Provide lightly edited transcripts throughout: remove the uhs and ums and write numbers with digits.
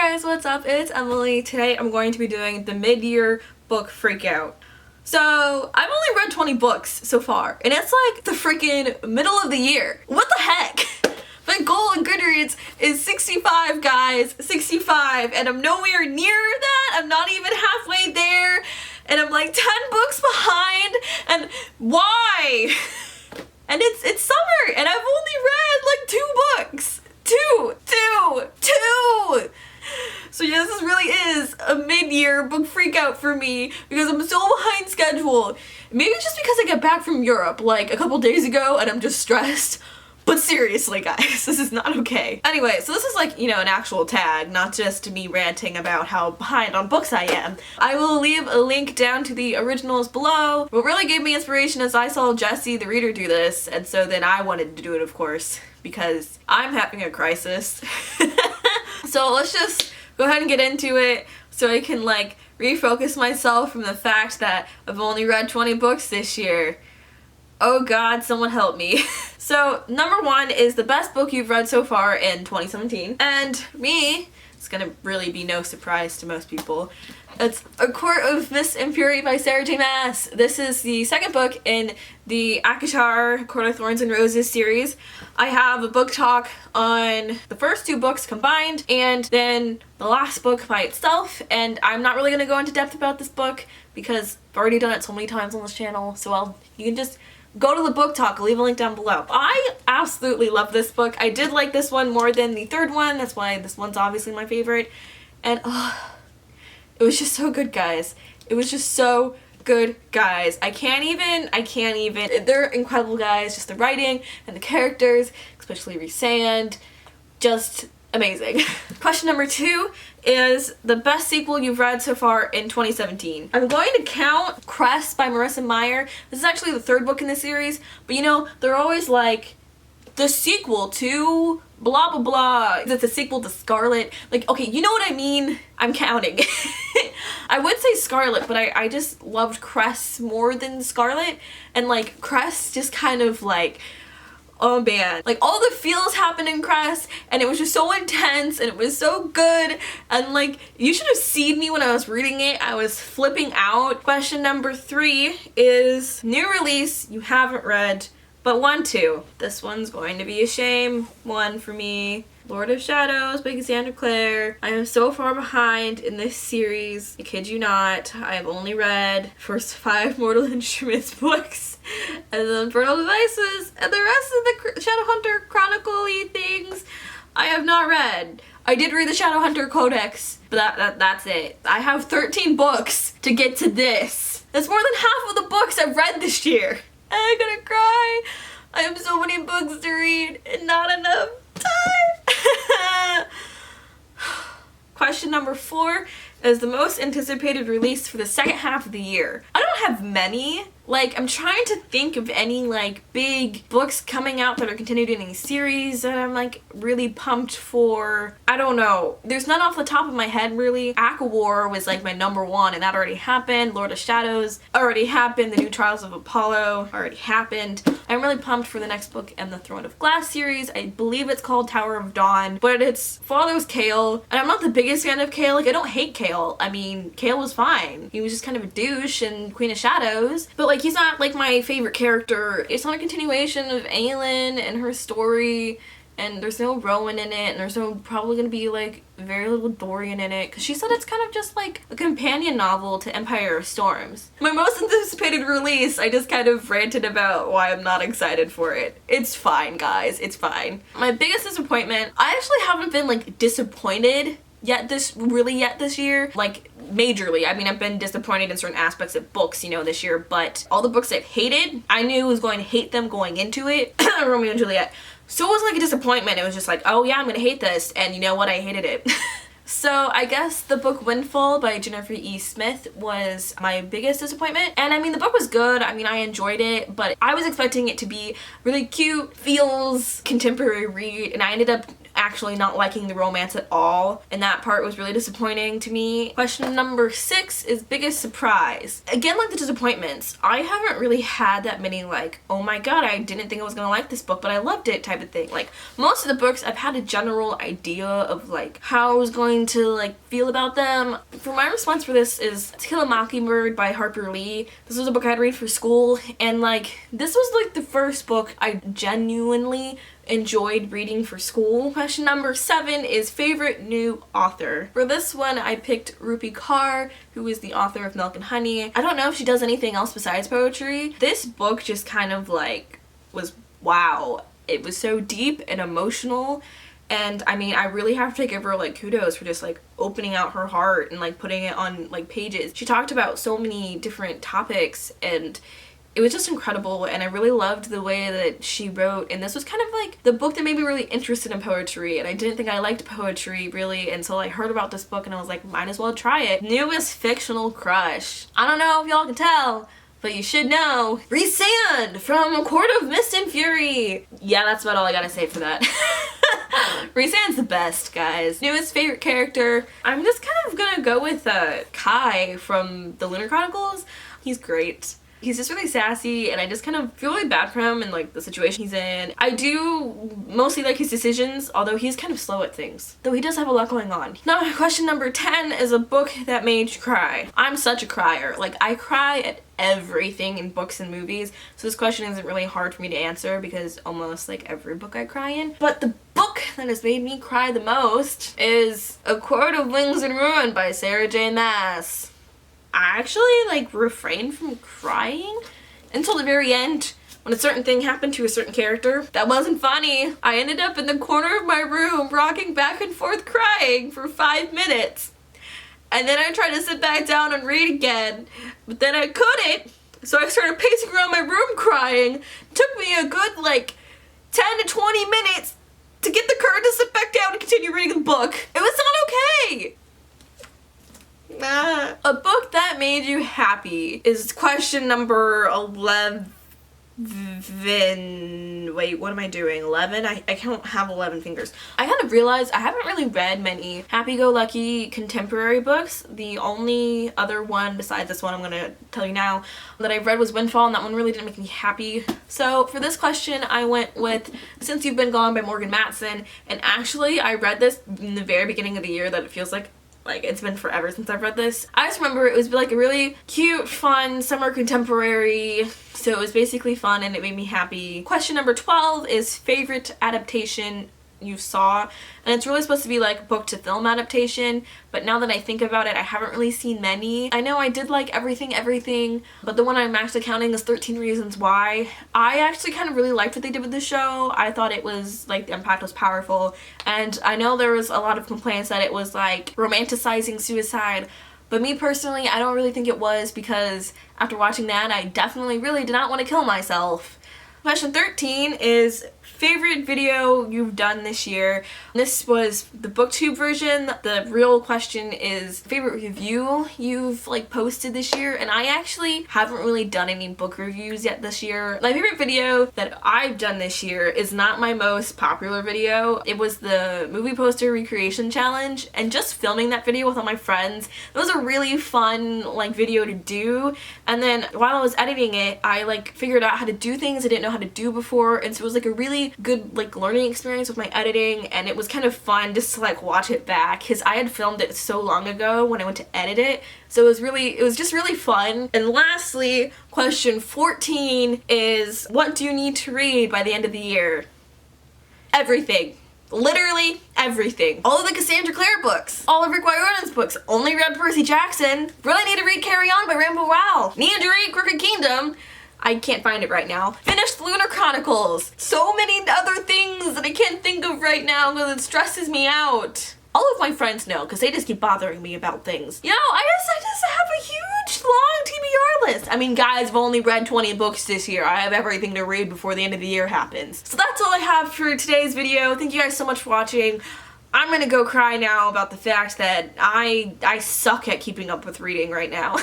guys, what's up? It's Emily. Today I'm going to be doing the mid-year book freakout. So, I've only read 20 books so far, and it's like the freaking middle of the year. What the heck? My goal on Goodreads is 65, guys. 65, and I'm nowhere near that. I'm not even halfway there, and I'm like 10 books behind, and why? And it's summer, and I've only read like 2 books. Two! So yeah, this really is a mid-year book freakout for me because I'm so behind schedule. Maybe it's just because I got back from Europe like a couple days ago and I'm just stressed. But seriously, guys, this is not okay. Anyway, so this is like, you know, an actual tag, not just me ranting about how behind on books I am. I will leave a link down to the originals below. What really gave me inspiration is I saw Jessie the reader do this, and so then I wanted to do it, of course, because I'm having a crisis. So let's just go ahead and get into it so I can like refocus myself from the fact that I've only read 20 books this year. Oh God, someone help me. So number 1 is the best book you've read so far in 2017. And me, it's gonna really be no surprise to most people. It's A Court of Mist and Fury by Sarah J Maas. This is the second book in the ACOTAR Court of Thorns and Roses series. I have a book talk on the first 2 books combined and then the last book by itself, and I'm not really gonna go into depth about this book because I've already done it so many times on this channel, so you can just go to the book talk. I'll leave a link down below. I absolutely love this book. I did like this one more than the third one. That's why this one's obviously my favorite. And it was just so good, guys. It was just so good, guys. I can't even. They're incredible, guys. Just the writing and the characters, especially Rhysand, just amazing. Question number 2 is the best sequel you've read so far in 2017. I'm going to count Cress by Marissa Meyer. This is actually the 3rd book in the series, but you know, they're always like, the sequel to blah blah blah. It's a sequel to Scarlet. Like, okay, you know what I mean? I'm counting. I would say Scarlet, but I just loved Cress more than Scarlet, and like Cress just kind of like, oh man, like all the feels happened in Cress and it was just so intense and it was so good, and like you should have seen me when I was reading it. I was flipping out. Question number 3 is new release you haven't read but want to. This one's going to be a shame one for me. Lord of Shadows by Cassandra Clare. I am so far behind in this series. I kid you not. I have only read first 5 Mortal Instruments books and then Infernal Devices, and the rest of the Shadowhunter Chronicle-y things I have not read. I did read the Shadowhunter Codex, but that's it. I have 13 books to get to this. That's more than half of the books I've read this year. I'm gonna cry. I have so many books to read and not enough time. Question number 4 is the most anticipated release for the second half of the year. I don't have many. Like, I'm trying to think of any like big books coming out that are continued in a series that I'm like really pumped for. I don't know. There's none off the top of my head really. ACOWAR was like my number 1 and that already happened. Lord of Shadows already happened. The New Trials of Apollo already happened. I'm really pumped for the next book in the Throne of Glass series. I believe it's called Tower of Dawn, but it's follows Chaol, and I'm not the biggest fan of Chaol. Like, I don't hate Chaol. I mean, Chaol was fine. He was just kind of a douche in Queen of Shadows, but like he's not like my favorite character. It's not a continuation of Aelin and her story, and there's no Rowan in it, and there's probably gonna be like very little Dorian in it, because she said it's kind of just like a companion novel to Empire of Storms. My most anticipated release, I just kind of ranted about why I'm not excited for it. It's fine, guys, it's fine. My biggest disappointment, I actually haven't been like disappointed yet this year, like majorly. I mean, I've been disappointed in certain aspects of books, you know, this year, but all the books I've hated, I knew I was going to hate them going into it. Romeo and Juliet. So it wasn't like a disappointment. It was just like, oh yeah, I'm gonna hate this, and you know what, I hated it. So I guess the book Windfall by Jennifer E. Smith was my biggest disappointment. And I mean, the book was good. I mean, I enjoyed it, but I was expecting it to be really cute, feels contemporary read, and I ended up actually not liking the romance at all, and that part was really disappointing to me. Question number 6 is biggest surprise. Again, like the disappointments, I haven't really had that many like, oh my god, I didn't think I was gonna like this book, but I loved it type of thing. Like most of the books, I've had a general idea of like how I was going to like feel about them. For my response for this is To Kill a Mockingbird by Harper Lee. This was a book I'd read for school, and like this was like the first book I genuinely enjoyed reading for school. Question number 7 is favorite new author. For this one, I picked Rupi Kaur, who is the author of Milk and Honey. I don't know if she does anything else besides poetry. This book just kind of like was wow. It was so deep and emotional, and I mean, I really have to give her like kudos for just like opening out her heart and like putting it on like pages. She talked about so many different topics, and it was just incredible, and I really loved the way that she wrote, and this was kind of like the book that made me really interested in poetry, and I didn't think I liked poetry really until I heard about this book, and I was like, might as well try it. Newest fictional crush. I don't know if y'all can tell, but you should know. Rhysand from A Court of Mist and Fury. Yeah, that's about all I gotta say for that. Rhysand's the best, guys. Newest favorite character. I'm just kind of gonna go with Kai from the Lunar Chronicles. He's great. He's just really sassy, and I just kind of feel really bad for him and like the situation he's in. I do mostly like his decisions, although he's kind of slow at things. Though he does have a lot going on. Now, question number 10 is a book that made you cry. I'm such a crier. Like, I cry at everything in books and movies, so this question isn't really hard for me to answer because almost like every book I cry in. But the book that has made me cry the most is A Court of Wings and Ruin by Sarah J. Maas. I actually like refrained from crying until the very end when a certain thing happened to a certain character. That wasn't funny. I ended up in the corner of my room rocking back and forth crying for 5 minutes. And then I tried to sit back down and read again, but then I couldn't. So I started pacing around my room crying. It took me a good like 10 to 20 minutes to get the courage to sit back down and continue reading the book. It was not okay. A book that made you happy is question number 11. Wait, what am I doing? 11? I can't have 11 fingers. I kind of realized I haven't really read many happy-go-lucky contemporary books. The only other one besides this one I'm gonna tell you now that I read was Windfall, and that one really didn't make me happy. So for this question, I went with Since You've Been Gone by Morgan Matson, and actually I read this in the very beginning of the year that it feels like it's been forever since I've read this. I just remember it was like a really cute, fun, summer contemporary, so it was basically fun and it made me happy. Question number 12 is favorite adaptation you saw, and it's really supposed to be like book to film adaptation, but now that I think about it, I haven't really seen many. I know I did like Everything, but the one I'm actually counting is 13 Reasons Why. I actually kind of really liked what they did with the show. I thought it was like the impact was powerful, and I know there was a lot of complaints that it was like romanticizing suicide, but me personally, I don't really think it was, because after watching that, I definitely really did not want to kill myself. Question 13 is favorite video you've done this year. This was the booktube version. The real question is favorite review you've like posted this year, and I actually haven't really done any book reviews yet this year. My favorite video that I've done this year is not my most popular video. It was the movie poster recreation challenge, and just filming that video with all my friends, it was a really fun like video to do. And then while I was editing it, I like figured out how to do things I didn't know how to do before, and so it was like a really good like learning experience with my editing, and it was kind of fun just to like watch it back because I had filmed it so long ago when I went to edit it, so it was just really fun. And lastly, question 14 is what do you need to read by the end of the year? Everything. Literally everything. All of the Cassandra Clare books, all of Rick Riordan's books, only read Percy Jackson, really need to read Carry On by Rambo Rowell, need to read Crooked Kingdom, I can't find it right now. Finished Lunar Chronicles. So many other things that I can't think of right now because it stresses me out. All of my friends know because they just keep bothering me about things. You know, I just have a huge long TBR list. I mean, guys, I've only read 20 books this year. I have everything to read before the end of the year happens. So that's all I have for today's video. Thank you guys so much for watching. I'm gonna go cry now about the fact that I suck at keeping up with reading right now.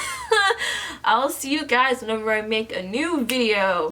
I'll see you guys whenever I make a new video.